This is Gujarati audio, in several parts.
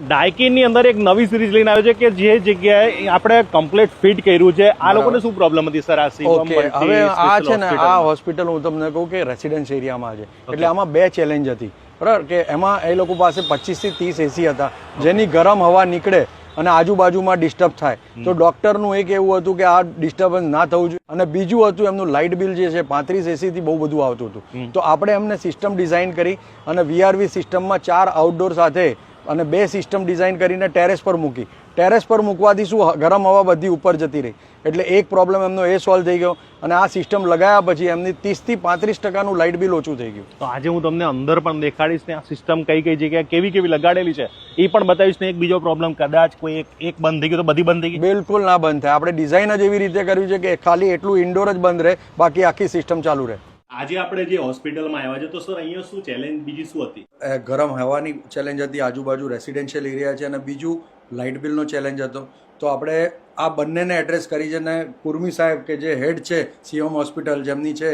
ડાયકિનની અંદર એક નવી સિરીઝ લઈને આવ્યો છે કે જે જગ્યાએ આપણે કમ્પ્લીટ ફિટ કર્યું છે. આ લોકોને શું પ્રોબ્લેમ હતી સર? ઓકે, હવે આ છે ને આ હોસ્પિટલ હું તમને કહું કે રેસિડેન્સ એરિયામાં છે, એટલે આમાં બે ચેલેન્જ હતી બરાબર. કે એમાં એ લોકો પાસે 25 થી 30 એસી હતા, જેની ગરમ હવા નીકળે અને આજુબાજુમાં ડિસ્ટર્બ થાય. તો ડોક્ટરનું એક એવું હતું કે આ ડિસ્ટર્બન્સ ના થવું જોઈએ. અને બીજું હતું એમનું લાઇટ બિલ જે છે 35 એસી થી બહુ બધું આવતું હતું. તો આપણે એમને સિસ્ટમ ડિઝાઇન કરી અને વીઆરવી સિસ્ટમમાં 4 આઉટડોર સાથે અને 2 સિસ્ટમ ડિઝાઇન કરીને ટેરેસ પર મૂકી. ટેરેસ પર મૂકવાથી શું ગરમ હવા બધી ઉપર જતી રહી, એટલે એક પ્રોબ્લેમ એમનો એ સોલ્વ થઈ ગયો. અને આ સિસ્ટમ લગાવ્યા પછી એમની 30 થી 35% લાઇટ બિલ ઓછું થઈ ગયું. તો આજે હું તમને અંદર પણ દેખાડીશ ને આ સિસ્ટમ કઈ કઈ જગ્યાએ કેવી કેવી લગાડેલી છે એ પણ બતાવીશ ને એક બીજો પ્રોબ્લેમ કદાચ કોઈ એક બંધ થઈ ગયો તો બધી બંધ થઈ ગઈ? બિલકુલ ના બંધ થાય. આપણે ડિઝાઇન જ એવી રીતે કરવી છે કે ખાલી એટલું ઇન્ડોર જ બંધ રહે, બાકી આખી સિસ્ટમ ચાલુ રહે. આજે આપણે જે હોસ્પિટલમાં આવ્યા છે તો સર અહીંયા શું ચેલેન્જ બીજી શું હતી? ગરમ હવાની ચેલેન્જ હતી, આજુબાજુ રેસિડેન્શિયલ એરિયા છે, અને બીજું લાઇટ બિલનો ચેલેન્જ હતો. તો આપણે આ બંનેને એડ્રેસ કરી છે. ને કુર્મી સાહેબ કે જે હેડ છે સીએમ હોસ્પિટલ જેમની છે,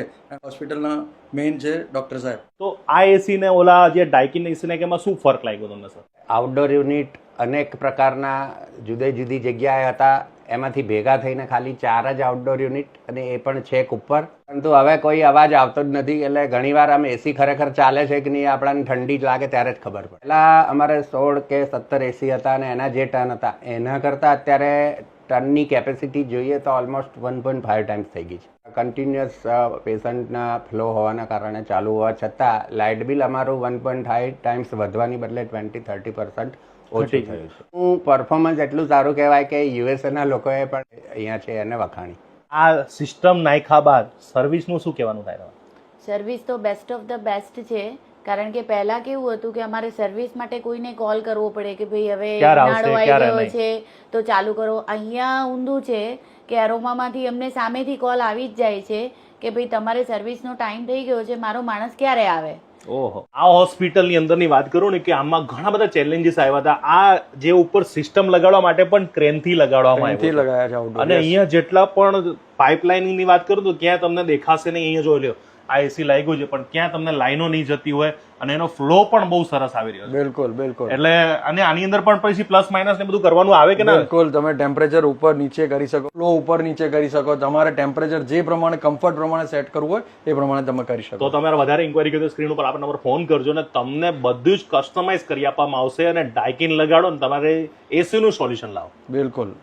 હોસ્પિટલના મેઇન છે ડૉક્ટર સાહેબ. તો આ એસી ને ઓલા જે ડાયકિન એસી ને એમાં શું ફરક લાગ્યો તમને સર? આઉટડોર યુનિટ અનેક પ્રકારના જુદી જગ્યાએ હતા, એમાંથી ભેગા થઈને ખાલી 4 જ આઉટડોર યુનિટ, અને એ પણ છેક ઉપર. પરંતુ હવે કોઈ અવાજ આવતો જ નથી, એટલે ઘણીવાર આમ એસી ખરેખર ચાલે છે કે નહીં આપણને ઠંડી જ લાગે ત્યારે જ ખબર પડે. પહેલાં અમારે 16 કે 17 એસી હતા, અને એના જે ટન હતા એના કરતાં અત્યારે ટનની કેપેસિટી જોઈએ તો ઓલમોસ્ટ 1.5 ટાઈમ્સ થઈ ગઈ છે. કન્ટિન્યુઅસ પેશન્ટના ફ્લો હોવાના કારણે ચાલુ હોવા છતાં લાઇટ બિલ અમારું 1.5 ટાઈમ્સ વધવાની બદલે 20-30% ઓછું થયું છે. હું પરફોર્મન્સ એટલું સારું કહેવાય કે યુએસએના લોકોએ પણ અહીંયા છે એને વખાણી. આ સિસ્ટમ નાખ્યા બાદ સર્વિસનું શું કહેવાનું થાય? સર્વિસ તો બેસ્ટ ઓફ ધ બેસ્ટ છે, કારણ કે પહેલા કેવું હતું કે અમારે સર્વિસ માટે કોઈને કોલ કરવો પડે કે ભાઈ હવે ઉનાળો આવી ગયો છે તો ચાલુ કરો. અહીંયા ઊંધું છે કે એરોમામાંથી અમને સામેથી કોલ આવી જ જાય છે કે ભાઈ તમારે સર્વિસનો ટાઈમ થઈ ગયો છે, મારો માણસ ક્યારે આવે. ઓહો, આ હોસ્પિટલની અંદરની વાત કરું ને કે આમાં ઘણા બધા ચેલેન્જીસ આવ્યા હતા. આ જે ઉપર સિસ્ટમ લગાડવા માટે પણ ક્રેનથી લગાડવામાં આવ્યા છે, અને અહીંયા જેટલા પણ પાઇપલાઇનની વાત કરું તો ક્યાં તમને દેખાશે નહીં. અહીંયા જોઈ લો આ એસી લાગ્યું છે પણ ક્યાં તમને લાઈનો નહીં જતી હોય, અને એનો ફ્લો પણ બહુ સરસ આવી રહ્યો છે. બિલકુલ બિલકુલ. એટલે અને આની અંદર પણ પછી પ્લસ માઇનસ ને બધું કરવાનું આવે કે ના? બિલકુલ, તમે ટેમ્પરેચર ઉપર નીચે કરી શકો, ફ્લો ઉપર નીચે કરી શકો, તમારે ટેમ્પરેચર જે પ્રમાણે કમ્ફર્ટ પ્રમાણે સેટ કરવું હોય એ પ્રમાણે તમે કરી શકો. તો તમારે વધારે ઇન્ક્વાયરી કરી તો સ્ક્રીન ઉપર આપણા નંબર ફોન કરજો ને તમને બધું જ કસ્ટમાઇઝ કરી આપવામાં આવશે. અને ડાયકિન લગાડો ને તમારે એસી નું સોલ્યુશન લાવો. બિલકુલ.